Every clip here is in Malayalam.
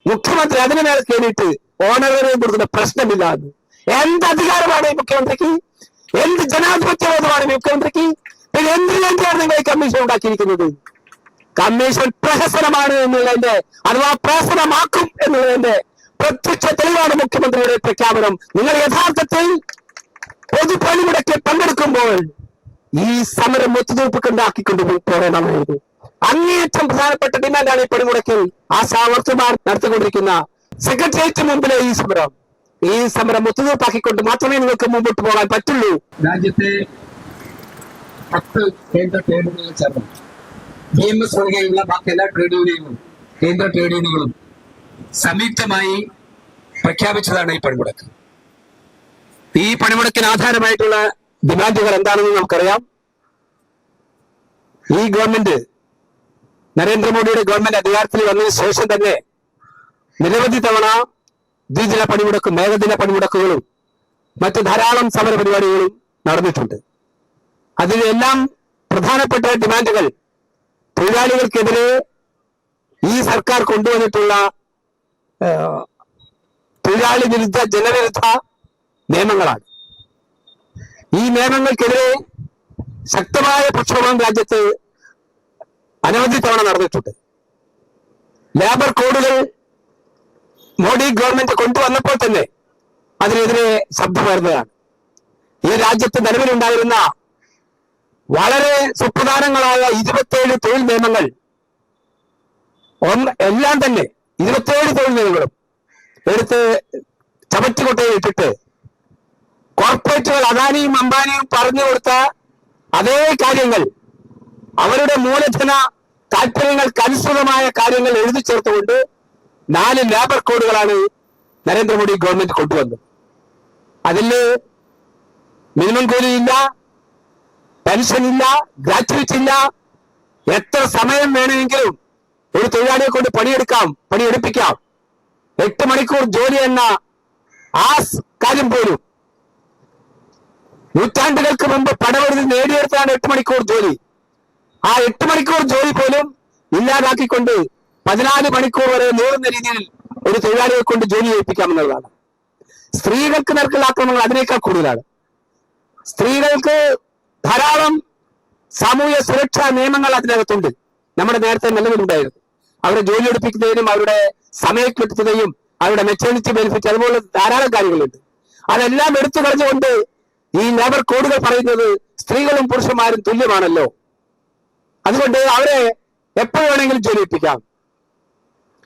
മുഖ്യമന്ത്രി അതിനു മേലെ കയറിയിട്ട് ഓണറേറിയം കൊടുക്കുന്ന പ്രശ്നമില്ല എന്ന്. എന്ത് അധികാരമാണ് ഈ മുഖ്യമന്ത്രിക്ക്? എന്ത് ജനാധിപത്യബോധമാണ് ഈ മുഖ്യമന്ത്രിക്ക്? പിന്നെ എന്തിനു വേണ്ടിയാണ് നിങ്ങൾ ഈ കമ്മീഷൻ ഉണ്ടാക്കിയിരിക്കുന്നത്? കമ്മീഷൻ പ്രഹസനമാണ് എന്നുള്ളതിന്റെ, അഥവാ പ്രഹസനമാക്കും എന്നുള്ളതിന്റെ പ്രത്യക്ഷ തെളിവാണ് മുഖ്യമന്ത്രിയുടെ പ്രഖ്യാപനം. നിങ്ങൾ യഥാർത്ഥത്തിൽ പൊതുപണിമുടക്കിൽ പങ്കെടുക്കുമ്പോൾ ഈ സമരം ഒത്തുതീർപ്പിക്കുണ്ടാക്കിക്കൊണ്ട് പോകേണ്ടതായിരുന്നു. അങ്ങേയറ്റം പ്രധാനപ്പെട്ട ഡിമാൻഡാണ് ഈ പണിമുടക്കിൽ ആശാവർക്കർമാർ നടത്തിക്കൊണ്ടിരിക്കുന്ന സെക്രട്ടേറിയറ്റ് മുമ്പിലെ ഈ സമരം ഒത്തുതീർപ്പാക്കിക്കൊണ്ട് മാത്രമേ നിങ്ങൾക്ക് മുമ്പോട്ട് പോകാൻ പറ്റുള്ളൂ. രാജ്യത്തെ 10 കേന്ദ്ര ട്രേഡ് യൂണിയനുകൾ ചേർന്നു BMS ഒഴികെയുള്ള ബാക്കി എല്ലാ ട്രേഡ് യൂണിയനുകളും, കേന്ദ്ര ട്രേഡ് യൂണിയനുകളും സംയുക്തമായി പ്രഖ്യാപിച്ചതാണ് ഈ പണിമുടക്ക്. ഈ പണിമുടക്കിന് ആധാരമായിട്ടുള്ള ഡിമാൻഡുകൾ എന്താണെന്ന് നമുക്കറിയാം. ഈ ഗവൺമെന്റ്, നരേന്ദ്രമോദിയുടെ ഗവൺമെന്റ് അധികാരത്തിൽ വന്നതിന് ശേഷം തന്നെ നിരവധി തവണ ദ്വിദിന പണിമുടക്കും ഏകദിന പണിമുടക്കുകളും മറ്റു ധാരാളം സമര പരിപാടികളും നടന്നിട്ടുണ്ട്. അതിലെല്ലാം പ്രധാനപ്പെട്ട ഡിമാൻഡുകൾ തൊഴിലാളികൾക്കെതിരെ ഈ സർക്കാർ കൊണ്ടുവന്നിട്ടുള്ള തൊഴിലാളി വിരുദ്ധ ജനവിരുദ്ധ നിയമങ്ങളാണ്. ഈ നിയമങ്ങൾക്കെതിരെ ശക്തമായ പ്രക്ഷോഭം രാജ്യത്ത് അനവധി തവണ നടന്നിട്ടുണ്ട്. ലേബർ കോഡുകൾ മോഡി ഗവൺമെന്റ് കൊണ്ടുവന്നപ്പോൾ തന്നെ അതിനെതിരെ ശബ്ദമുയർന്നതാണ്. ഈ രാജ്യത്ത് നിലവിലുണ്ടായിരുന്ന വളരെ സുപ്രധാനങ്ങളായ 27 തൊഴിൽ നിയമങ്ങൾ എല്ലാം തന്നെ 27 തൊഴിൽ നിയമങ്ങളും എടുത്ത് ചവറ്റുകൊട്ടയിൽ ഇട്ടിട്ട് കോർപ്പറേറ്റുകൾ അദാനിയും അംബാനിയും പറഞ്ഞു കൊടുത്ത അതേ കാര്യങ്ങൾ, അവരുടെ മൂലധന താല്പര്യങ്ങൾക്ക് അനുസൃതമായ കാര്യങ്ങൾ എഴുതി ചേർത്തുകൊണ്ട് 4 ലേബർ കോഡുകളാണ് നരേന്ദ്രമോദി ഗവൺമെന്റ് കൊണ്ടുവന്നത്. അതിൽ മിനിമം കൂലിയില്ല, പെൻഷനില്ല, ഗ്രാറ്റുവിറ്റി ഇല്ല. എത്ര സമയം വേണമെങ്കിലും ഒരു തൊഴിലാളിയെ കൊണ്ട് പണിയെടുപ്പിക്കാം. 8 മണിക്കൂർ ജോലി എന്ന ആ കാര്യം പോലും നൂറ്റാണ്ടുകൾക്ക് മുമ്പ് പടവെടുത്ത് നേടിയെടുത്താണ് 8 മണിക്കൂർ ജോലി. ആ 8 മണിക്കൂർ ജോലി പോലും ഇല്ലാതാക്കിക്കൊണ്ട് 14 മണിക്കൂർ വരെ നീളുന്ന രീതിയിൽ ഒരു തൊഴിലാളിയെ കൊണ്ട് ജോലി ചെയ്യിപ്പിക്കാമെന്നുള്ളതാണ്. സ്ത്രീകൾക്ക് നേർക്കുള്ള ആക്രമണങ്ങൾ അതിനേക്കാൾ കൂടുതലാണ്. സ്ത്രീകൾക്ക് ധാരാളം സാമൂഹ്യ സുരക്ഷാ നിയമങ്ങൾ അതിനകത്തുണ്ട്. നമ്മുടെ നേരത്തെ നിലവിലുണ്ടായിരുന്നു. അവരെ ജോലി എടുപ്പിക്കുന്നതിനും അവരുടെ സമയക്കെടുത്തുകയും അവരുടെ മെറ്റേണിറ്റി ബെനിഫിറ്റ് അതുപോലെ ധാരാളം കാര്യങ്ങളുണ്ട്. അതെല്ലാം എടുത്തു കളഞ്ഞുകൊണ്ട് ഈ ലേബർ കോഡുകൾ പറയുന്നത് സ്ത്രീകളും പുരുഷന്മാരും തുല്യമാണല്ലോ, അതുകൊണ്ട് അവരെ എപ്പോൾ വേണമെങ്കിലും ജോലി ചെയ്യിപ്പിക്കാം.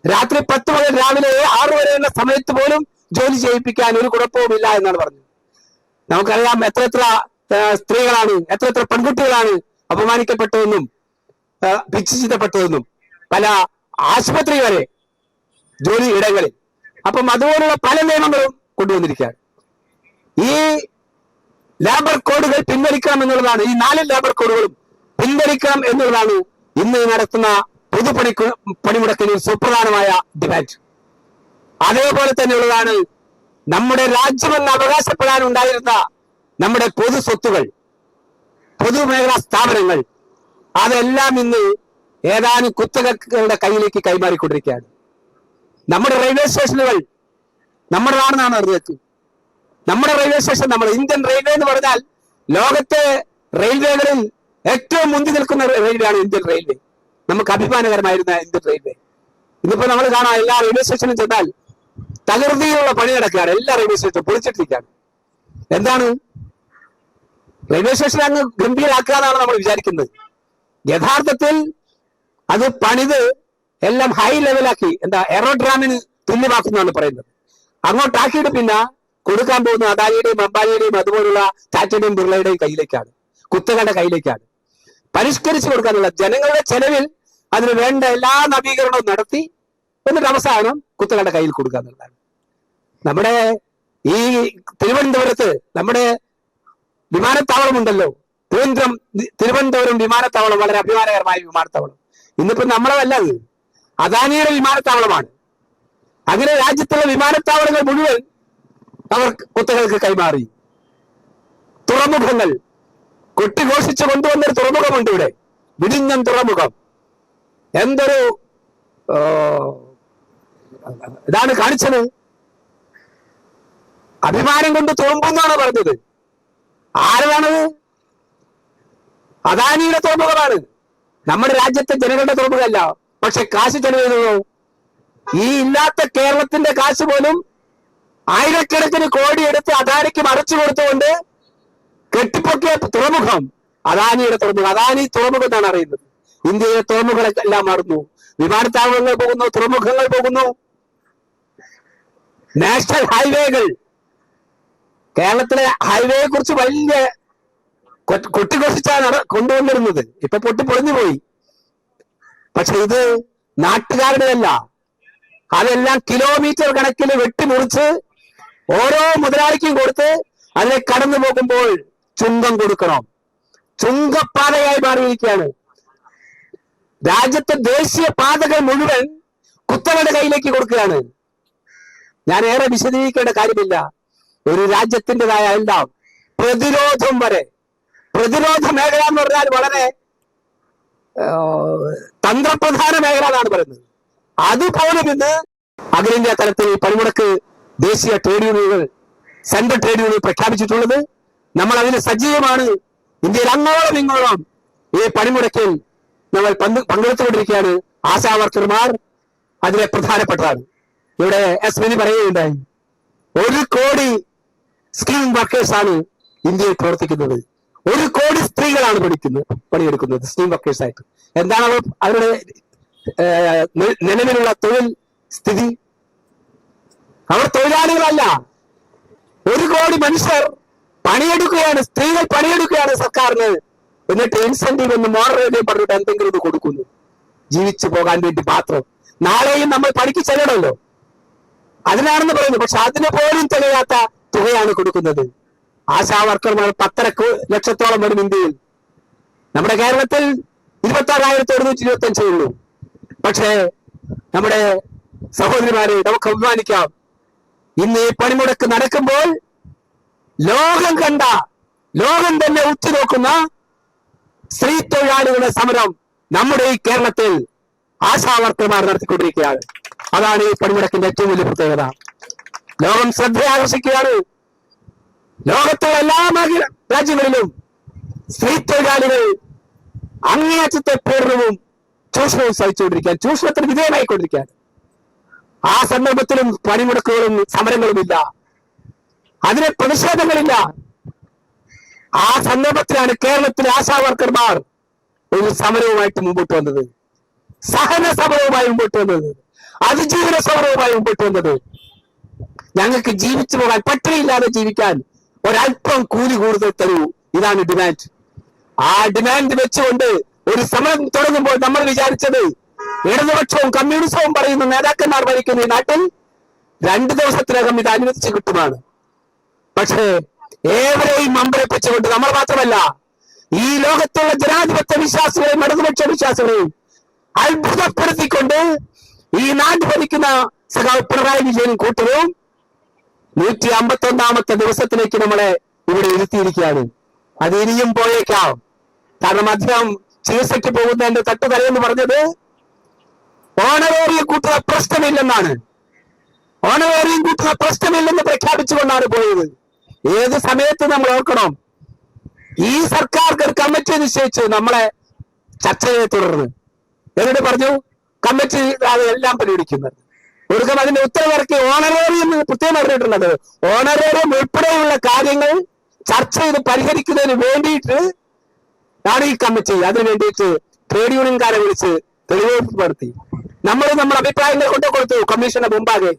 രാത്രി 10 മുതൽ രാവിലെ 6 വരെയുള്ള സമയത്ത് പോലും ജോലി ചെയ്യിപ്പിക്കാൻ ഒരു കുഴപ്പവുമില്ല എന്നാണ് പറഞ്ഞത്. നമുക്കറിയാം എത്ര സ്ത്രീകളാണ്, എത്ര പെൺകുട്ടികളാണ് അപമാനിക്കപ്പെട്ടതെന്നും പിച്ചു ചീത്തപ്പെട്ടതെന്നും, പല ആശുപത്രി വരെ ജോലി ഇടങ്ങളിൽ. അപ്പം അതുപോലുള്ള പല നിയമങ്ങളും കൊണ്ടുവന്നിരിക്കുകയാണ്. ഈ ലേബർ കോഡുകൾ പിൻവലിക്കണം എന്നുള്ളതാണ്, ഈ 4 ലേബർ കോഡുകളും പിൻവലിക്കണം എന്നുള്ളതാണ് ഇന്ന് നടത്തുന്ന പണിമുടക്കിന് സുപ്രധാനമായ ഡിമാൻഡ്. അതേപോലെ തന്നെയുള്ളതാണ് നമ്മുടെ രാജ്യമെന്ന് അവകാശപ്പെടാനുണ്ടായിരുന്ന നമ്മുടെ പൊതു സ്വത്തുകൾ, പൊതുമേഖലാ സ്ഥാപനങ്ങൾ, അതെല്ലാം ഇന്ന് ഏതാനും കുത്തകകളുടെ കയ്യിലേക്ക് കൈമാറിക്കൊണ്ടിരിക്കുകയാണ്. നമ്മുടെ റെയിൽവേ സ്റ്റേഷനുകൾ നമ്മുടേതാണെന്നാണ് അറിഞ്ഞത്. നമ്മുടെ റെയിൽവേ സ്റ്റേഷൻ, നമ്മുടെ ഇന്ത്യൻ റെയിൽവേ എന്ന് പറഞ്ഞാൽ ലോകത്തെ റെയിൽവേകളിൽ ഏറ്റവും മുന്തി നിൽക്കുന്ന റെയിൽവേയാണ് ഇന്ത്യൻ റെയിൽവേ. നമുക്ക് അഭിമാനകരമായിരുന്ന ഇന്ത്യൻ റെയിൽവേ ഇന്നിപ്പോ നമ്മൾ കാണാം എല്ലാ റെയിൽവേ സ്റ്റേഷനും ചെന്നാൽ തകൃതിയുള്ള പണി നടക്കുകയാണ്. എല്ലാ റെയിൽവേ സ്റ്റേഷനും പൊളിച്ചിട്ടിരിക്കുകയാണ്. എന്താണ് റെയിൽവേ സ്റ്റേഷൻ അങ്ങ് ഗംഭീരാക്കുക എന്നാണ് നമ്മൾ വിചാരിക്കുന്നത്. യഥാർത്ഥത്തിൽ അത് പണിത് എല്ലാം ഹൈ ലെവലാക്കി എറോഡ്രാമിന് തുല്യമാക്കുന്നതാണ് പറയുന്നത്. അങ്ങോട്ടാക്കിയിട്ട് പിന്നെ കൊടുക്കാൻ പോകുന്ന അദാനിയുടെയും അംബാനിയുടെയും അതുപോലുള്ള ടാറ്റയുടെയും ബിർളയുടെയും കയ്യിലേക്കാണ്, കുത്തകളുടെ കയ്യിലേക്കാണ്. പരിഷ്കരിച്ചു കൊടുക്കാനുള്ള ജനങ്ങളുടെ ചെലവിൽ അതിന് വേണ്ട എല്ലാ നവീകരണവും നടത്തി എന്നിട്ട് അവസാനം കുത്തകളുടെ കയ്യിൽ കൊടുക്കുക എന്നുള്ളതാണ്. നമ്മുടെ ഈ തിരുവനന്തപുരത്ത് നമ്മുടെ വിമാനത്താവളമുണ്ടല്ലോ, തിരുവനന്തപുരം വിമാനത്താവളം വളരെ അഭിമാനകരമായ വിമാനത്താവളം. ഇന്നിപ്പോ നമ്മളതല്ല, അത് അദാനിയുടെ വിമാനത്താവളമാണ്. അങ്ങനെ രാജ്യത്തുള്ള വിമാനത്താവളങ്ങൾ മുഴുവൻ അവർ കുത്തകൾക്ക് കൈമാറി. തുറമുഖങ്ങൾ കൊട്ടിഘോഷിച്ച് കൊണ്ടുവന്നൊരു തുറമുഖമുണ്ട് ഇവിടെ, വിഴിഞ്ഞം തുറമുഖം. എന്തൊരു ഇതാണ് കാണിച്ചത്. അഭിമാനം കൊണ്ട് തുറമ്പെന്നാണ് പറഞ്ഞത്. ആരാണത്? അദാനിയുടെ തുറമുഖമാണ്, നമ്മുടെ രാജ്യത്തെ ജനങ്ങളുടെ തുറമുഖമല്ല. പക്ഷെ കാശ് ചെലവ് ചെയ്തതോ? ഈ ഇല്ലാത്ത കേരളത്തിന്റെ കാശ് പോലും ആയിരക്കണക്കിന് കോടി എടുത്ത് അദാനിക്ക് മറച്ചു കൊടുത്തുകൊണ്ട് കെട്ടിപ്പൊക്കിയ തുറമുഖം അദാനിയുടെ തുറമുഖം. അദാനി തുറമുഖം എന്നാണ് അറിയുന്നത്. ഇന്ത്യയിലെ തുറമുഖങ്ങളെല്ലാം മാറുന്നു, വിമാനത്താവളങ്ങൾ പോകുന്നു, തുറമുഖങ്ങൾ പോകുന്നു, നാഷണൽ ഹൈവേകൾ. കേരളത്തിലെ ഹൈവേയെ കുറിച്ച് വലിയ കൊട്ടിക്കൊട്ടിച്ചാണ് കൊണ്ടുവന്നിരുന്നത്. ഇപ്പൊ പൊട്ടിപ്പൊളിഞ്ഞു പോയി. പക്ഷെ ഇത് നാട്ടുകാരുടെയല്ല, അതെല്ലാം കിലോമീറ്റർ കണക്കിന് വെട്ടിമുറിച്ച് ഓരോ മുതലാളിക്കും കൊടുത്ത് അതിനെ കടന്നു പോകുമ്പോൾ ചുങ്കം കൊടുക്കണം. ചുങ്കപ്പാതയായി മാറിയിരിക്കുകയാണ്. രാജ്യത്തെ ദേശീയ പാതകൾ മുഴുവൻ കുത്തകളുടെ കയ്യിലേക്ക് കൊടുക്കുകയാണ്. ഞാൻ ഏറെ വിശദീകരിക്കേണ്ട കാര്യമില്ല. ഒരു രാജ്യത്തിൻ്റെതായ എല്ലാം പ്രതിരോധം വരെ, പ്രതിരോധ മേഖല എന്ന് പറഞ്ഞാൽ വളരെ തന്ത്രപ്രധാന മേഖല എന്നാണ് പറയുന്നത്. അതുപോലും ഇന്ന് അഖിലേന്ത്യാ തലത്തിൽ പണിമുടക്ക് ദേശീയ ട്രേഡ് യൂണിയനുകൾ, സെൻട്രൽ ട്രേഡ് യൂണിയൻ പ്രഖ്യാപിച്ചിട്ടുള്ളത്. നമ്മൾ അതിന് സജീവമാണ്. ഇന്ത്യയിൽ അങ്ങോളം ഇങ്ങോളം ഈ പണിമുടക്കിൽ നമ്മൾ പങ്കെടുത്തുകൊണ്ടിരിക്കുകയാണ്. ആശാ വർക്കർമാർ അതിലെ പ്രധാനപ്പെട്ടതാണ്. ഇവിടെ എസ് പറയുകയുണ്ടായി, 1 കോടി സ്കിൽ വർക്കേഴ്സാണ് ഇന്ത്യയിൽ പ്രവർത്തിക്കുന്നത്. 1 കോടി സ്ത്രീകളാണ് പണിയെടുക്കുന്നത് സ്കിൽ വർക്കേഴ്സായിട്ട്. എന്താണ് അവരുടെ നിലവിലുള്ള തൊഴിൽ സ്ഥിതി? അവർ തൊഴിലാളികളല്ല. 1 കോടി മനുഷ്യർ പണിയെടുക്കുകയാണ്, സ്ത്രീകൾ പണിയെടുക്കുകയാണ് സർക്കാരിന്. എന്നിട്ട് ഇൻസെന്റീവ് എന്ന് മോഡറേറ്റ് പറഞ്ഞിട്ട് എന്തെങ്കിലും ഇത് കൊടുക്കുന്നു, ജീവിച്ചു പോകാൻ വേണ്ടി മാത്രം. നാളെയും നമ്മൾ പണിക്ക് ചെല്ലണമല്ലോ, അതിനാണെന്ന് പറയുന്നു. പക്ഷെ അതിന് പോലും തികയാത്ത തുകയാണ് കൊടുക്കുന്നത്. ആശാ വർക്കർമാർ 10.5 ലക്ഷത്തോളം വരും ഇന്ത്യയിൽ. നമ്മുടെ കേരളത്തിൽ 26,725 ഉള്ളൂ. പക്ഷേ നമ്മുടെ സഹോദരിമാരെ, നമുക്ക് അഭിമാനിക്കാം. ഇന്ന് ഈ പണിമുടക്ക് നടക്കുമ്പോൾ ലോകം തന്നെ ഉറ്റുനോക്കുന്ന സ്ത്രീ തൊഴിലാളികളുടെ സമരം നമ്മുടെ ഈ കേരളത്തിൽ ആശാ വർക്കർമാർ നടത്തിക്കൊണ്ടിരിക്കുകയാണ്. അതാണ് ഈ പണിമുടക്കിന്റെ ഏറ്റവും വലിയ പ്രത്യേകത. ലോകം ശ്രദ്ധയാകർഷിക്കുകയാണ്. ലോകത്തുള്ള എല്ലാ രാജ്യങ്ങളിലും സ്ത്രീ തൊഴിലാളികൾ അങ്ങേയറ്റത്തെ പൂർണ്ണവും ചൂഷണവും സഹിച്ചുകൊണ്ടിരിക്കാൻ, ചൂഷണത്തിന് വിധേയമായിക്കൊണ്ടിരിക്കാൻ. ആ സന്ദർഭത്തിലും പണിമുടക്കുകളും സമരങ്ങളുമില്ല, അതിന് പ്രതിഷേധങ്ങളില്ല. ആ സന്ദർഭത്തിലാണ് കേരളത്തിലെ ആശാ വർക്കർമാർ ഒരു സമരവുമായിട്ട് മുമ്പോട്ട് വന്നത്, സഹന സമരവുമായി മുമ്പോട്ട് വന്നത്, അതിജീവന സമരവുമായി മുമ്പോട്ട് വന്നത്. ഞങ്ങൾക്ക് ജീവിച്ചു പോകാൻ, പട്ടിണിയില്ലാതെ ജീവിക്കാൻ ഒരല്പം കൂലി കൂടുതൽ തരൂ, ഇതാണ് ഡിമാൻഡ്. ആ ഡിമാൻഡ് വെച്ചുകൊണ്ട് ഒരു സമരം തുടങ്ങുമ്പോൾ നമ്മൾ വിചാരിച്ചത് ഇടതുപക്ഷവും കമ്മ്യൂണിസവും പറയുന്ന നേതാക്കന്മാർ ഭരിക്കുന്ന ഈ നാട്ടിൽ 2 ദിവസത്തിനകം ഇത് അനുവദിച്ച് കിട്ടുമാണ്. പക്ഷേ ഏവരെയും അമ്പരപ്പിച്ചുകൊണ്ട് നമ്മൾ മാത്രമല്ല, ഈ ലോകത്തുള്ള ജനാധിപത്യ വിശ്വാസികളെയും ഇടതുപക്ഷ വിശ്വാസികളെയും അത്ഭുതപ്പെടുത്തിക്കൊണ്ട് ഈ നാട് ഭരിക്കുന്ന സഖാവ് പിണറായി വിജയനും കൂട്ടരും 151ാമത്തെ ദിവസത്തിലേക്ക് നമ്മളെ ഇവിടെ ഇരുത്തിയിരിക്കുകയാണ്. അത് ഇനിയും പോയേക്കാം. കാരണം അദ്ദേഹം ചികിത്സയ്ക്ക് പോകുന്നതിന്റെ തട്ടുതലയെന്ന് പറഞ്ഞത് ഓണറേറിയം കൂട്ടുന്ന പ്രശ്നമില്ലെന്നാണ്. ഓണറേറിയം കൂട്ടുന്ന പ്രശ്നമില്ലെന്ന് പ്രഖ്യാപിച്ചുകൊണ്ടാണ് പോയത്. ഏത് സമയത്ത് നമ്മൾ ഓർക്കണം, ഈ സർക്കാർക്ക് ഒരു കമ്മിറ്റി നിശ്ചയിച്ചു നമ്മളെ ചർച്ചയെ തുടർന്ന്. എന്നിട്ട് പറഞ്ഞു കമ്മിറ്റി എല്ലാം പരിഗണിക്കുന്നത്. ഒടുക്കം അതിന്റെ ഉത്തരവിറക്കി ഓണറേറിയം പ്രത്യേകം പറഞ്ഞിട്ടുള്ളത്. ഓണറേറിയം ഉൾപ്പെടെയുള്ള കാര്യങ്ങൾ ചർച്ച ചെയ്ത് പരിഹരിക്കുന്നതിന് വേണ്ടിയിട്ട് ആണ് ഈ കമ്മിറ്റി. അതിനു വേണ്ടിയിട്ട് ട്രേഡ് യൂണിയൻകാരെ വിളിച്ച് തെളിവെടുപ്പ് നടത്തി. നമ്മുടെ അഭിപ്രായങ്ങൾ കൊണ്ടു കൊടുത്തു കമ്മീഷന്റെ മുമ്പാകെ.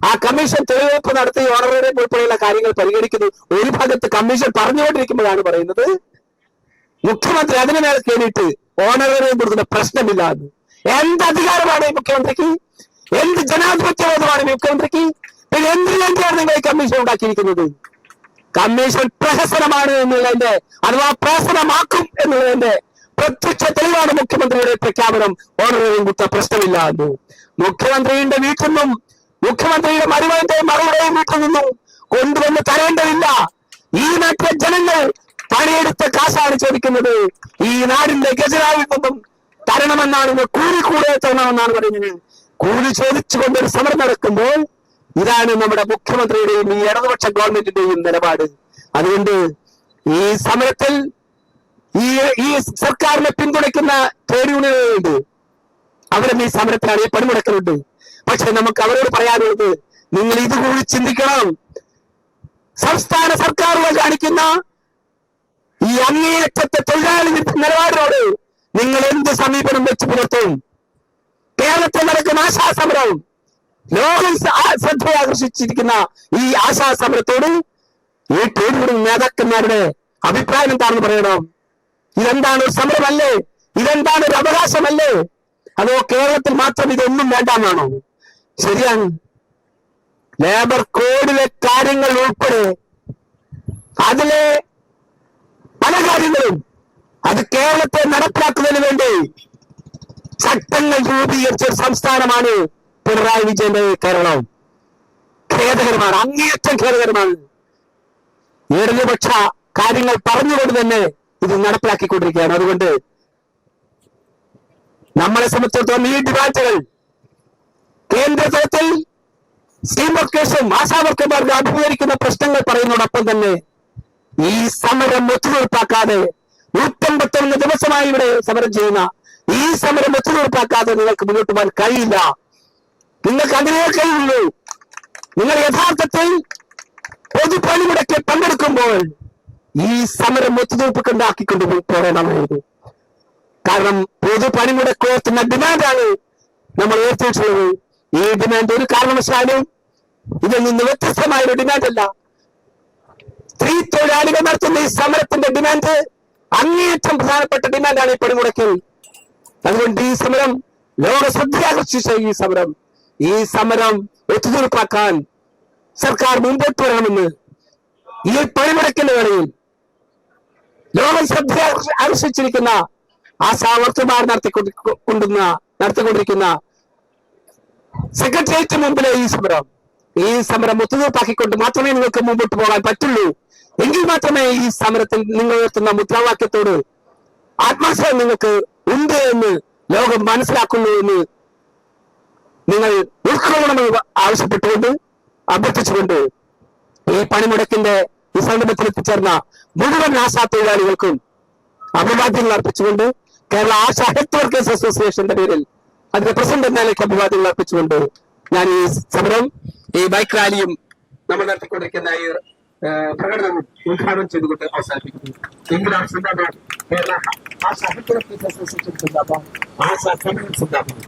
ആ കമ്മീഷൻ തെളിവെടുപ്പ് നടത്തി ഓണറേറിയം ഉൾപ്പെടെയുള്ള കാര്യങ്ങൾ പരിഗണിക്കുന്നു. ഒരു ഭാഗത്ത് കമ്മീഷൻ പറഞ്ഞുകൊണ്ടിരിക്കുമ്പോഴാണ് പറയുന്നത് മുഖ്യമന്ത്രി അതിനു മേലെ കയറിയിട്ട് ഓണറേറിയം കൊടുക്കുന്ന പ്രശ്നമില്ല എന്ന്. എന്ത് അധികാരമാണ് ഈ മുഖ്യമന്ത്രിക്ക്? എന്ത് ജനാധിപത്യബോധമാണ് ഈ മുഖ്യമന്ത്രിക്ക്? പിന്നെ എന്തിനു വേണ്ടിയാണ് നിങ്ങൾ ഈ കമ്മീഷൻ ഉണ്ടാക്കിയിരിക്കുന്നത്? കമ്മീഷൻ പ്രഹസനമാണ് എന്നുള്ളതിന്റെ, അഥവാ പ്രഹസനമാക്കും എന്നുള്ളതിന്റെ പ്രത്യക്ഷ തെളിവാണ് മുഖ്യമന്ത്രിയുടെ പ്രഖ്യാപനം. ഓണറേറിയം കൊടുത്ത പ്രശ്നമില്ല എന്ന്. മുഖ്യമന്ത്രിയുടെ വീട്ടിൽ നിന്നും മുഖ്യമന്ത്രിയുടെ മരുമകന്റെയും മകളുടെയും വീട്ടിൽ നിന്നും കൊണ്ടുവന്ന് തരേണ്ടതില്ല. ഈ നാട്ടിലെ ജനങ്ങൾ പണിയെടുത്ത കാശാണ് ചോദിക്കുന്നത്. ഈ നാടിന്റെ ഖജനാവിൽ നിന്നും തരണമെന്നാണ്, കൂടിക്കൂടെ തരണമെന്നാണ് പറയുന്നത്. കൂലി ചോദിച്ചുകൊണ്ടൊരു സമരം നടക്കുമ്പോൾ ഇതാണ് നമ്മുടെ മുഖ്യമന്ത്രിയുടെയും ഈ ഇടതുപക്ഷ ഗവൺമെന്റിന്റെയും നിലപാട്. അതുകൊണ്ട് ഈ സമരത്തിൽ ഈ സർക്കാരിനെ പിന്തുണയ്ക്കുന്ന ട്രേഡ് യൂണിയനുകളുണ്ട്, അവരും ഈ സമരത്തിലാണ്, ഈ പണിമുടക്കലുണ്ട്. പക്ഷെ നമുക്ക് അവരോട് പറയാനുള്ളത്, നിങ്ങൾ ഇത് കൂടി ചിന്തിക്കണം. സംസ്ഥാന സർക്കാരുകൾ കാണിക്കുന്ന ഈ അങ്ങേയറ്റത്തെ തൊഴിലാളി നിലപാടിനോട് നിങ്ങൾ എന്ത് സമീപനം വെച്ച് പുലർത്തും? കേരളത്തിൽ നടക്കുന്ന ആശാസമരം, ലോകം ശ്രദ്ധയാകർഷിച്ചിരിക്കുന്ന ഈ ആശാസമരത്തോട് ഈ ട്രേഡ് യൂണിയൻ നേതാക്കന്മാരുടെ അഭിപ്രായം എന്താണെന്ന് പറയണം. ഇതെന്താണ് ഒരു സമരമല്ലേ? ഇതെന്താണ് ഒരു അവകാശമല്ലേ? അതോ കേരളത്തിൽ മാത്രം ഇതൊന്നും വേണ്ടാന്നാണോ? ശരിയാണ്, ലേബർ കോഡിലെ കാര്യങ്ങൾ ഉൾപ്പെടെ അതിലെ പല കാര്യങ്ങളും അത് കേരളത്തെ നടപ്പിലാക്കുന്നതിന് വേണ്ടി ചട്ടങ്ങൾ രൂപീകരിച്ച ഒരു സംസ്ഥാനമാണ് പിണറായി വിജയന്റെ കേരളം. ഖേദകരമാണ്, അങ്ങേയറ്റം ഖേദകരമാണ്. ഇടതുപക്ഷ കാര്യങ്ങൾ പറഞ്ഞുകൊണ്ട് തന്നെ ഇത് നടപ്പിലാക്കിക്കൊണ്ടിരിക്കുകയാണ്. അതുകൊണ്ട് നമ്മളെ സംബന്ധിച്ചിടത്തോളം ഈ ഡിമാൻഡുകൾ കേന്ദ്ര തലത്തിൽ സ്റ്റീം വർക്കേഴ്സും ആശാവർക്കർമാർക്ക് അഭിമുഖീകരിക്കുന്ന പ്രശ്നങ്ങൾ പറയുന്നതോടൊപ്പം തന്നെ ഈ സമരം ഒത്തുതീർപ്പാക്കാതെ 151 ദിവസമായി ഇവിടെ സമരം ചെയ്യുന്ന ഈ സമരം ഒത്തുതീർപ്പാക്കാതെ നിങ്ങൾക്ക് മുന്നോട്ട് പോകാൻ കഴിയില്ല. നിങ്ങൾക്ക് അങ്ങനെ കഴിയുള്ളൂ. നിങ്ങൾ യഥാർത്ഥത്തിൽ പൊതുപണിമുടക്കിൽ പങ്കെടുക്കുമ്പോൾ ഈ സമരം ഒത്തുതീർപ്പിക്കൊണ്ടാക്കിക്കൊണ്ട് പോകേണ്ടതായിരുന്നു. കാരണം പൊതുപണിമുടക്കുന്ന ഡിമാൻഡാണ് നമ്മൾ ഉയർത്തിയിട്ടുള്ളത്. ഈ ഡിമാൻഡ് ഒരു കാരണവശാലും ഇതിൽ നിന്ന് വ്യത്യസ്തമായ ഒരു ഡിമാൻഡല്ല. സ്ത്രീ തൊഴിലാളികൾ നടത്തുന്ന ഈ സമരത്തിന്റെ ഡിമാൻഡ് അങ്ങേയറ്റം പ്രധാനപ്പെട്ട ഡിമാൻഡാണ് ഈ പണിമുടക്കിൽ. അതുകൊണ്ട് ഈ സമരം ലോക ശ്രദ്ധയാകർഷിച്ച ഈ സമരം ഒത്തുതീർപ്പാക്കാൻ സർക്കാർ മുമ്പോട്ട് വരണമെന്ന് ഈ പണിമുടക്കിന്റെ വേളയിൽ ലോകം ശ്രദ്ധ ആകർഷിച്ചിരിക്കുന്ന ആശാവർക്കർമാർ നടത്തിക്കൊണ്ടിരിക്കുന്ന സെക്രട്ടേറിയറ്റ് മുമ്പിലെ ഈ സമരം ഒത്തുതീർപ്പാക്കിക്കൊണ്ട് മാത്രമേ നിങ്ങൾക്ക് മുമ്പോട്ട് പോകാൻ പറ്റുള്ളൂ. എങ്കിൽ മാത്രമേ ഈ സമരത്തിൽ നിങ്ങൾ ഉയർത്തുന്ന മുദ്രാവാക്യത്തോട് ആത്മാശ്രയം നിങ്ങൾക്ക് ഉണ്ട് എന്ന് ലോകം മനസ്സിലാക്കുന്നു എന്ന് നിങ്ങൾ ഉൾക്കൊള്ളണമെന്ന് ആവശ്യപ്പെട്ടുകൊണ്ട് അഭ്യർത്ഥിച്ചുകൊണ്ട് ഈ പണിമുടക്കിന്റെ ഈ സംഗമത്തിൽ എത്തിച്ചേർന്ന മുഴുവൻ ആശാ തൊഴിലാളികൾക്കും അഭിവാദ്യങ്ങൾ അർപ്പിച്ചുകൊണ്ട് കേരള ആശാ ഹെൽത്ത് വർക്കേഴ്സ് അസോസിയേഷന്റെ പേരിൽ അതിന്റെ പ്രസിഡന്റ് എന്ന നിലയ്ക്ക് അഭിവാദ്യങ്ങൾ അർപ്പിച്ചുകൊണ്ട് ഞാൻ ഈ സമരം, ഈ ബൈക്ക് റാലിയും നമ്മൾ നടത്തിക്കൊണ്ടിരിക്കുന്ന ഈ പ്രകടനവും ഉദ്ഘാടനം ചെയ്തുകൊണ്ട് അവസാനിപ്പിക്കുന്നു. ഇംഗ്ലണ്ട് സിന്ദാബാദ്, Kerala Asha health workers association സിന്ദാബാദ്, ആശാ സമരം സിന്ദാബാദ്.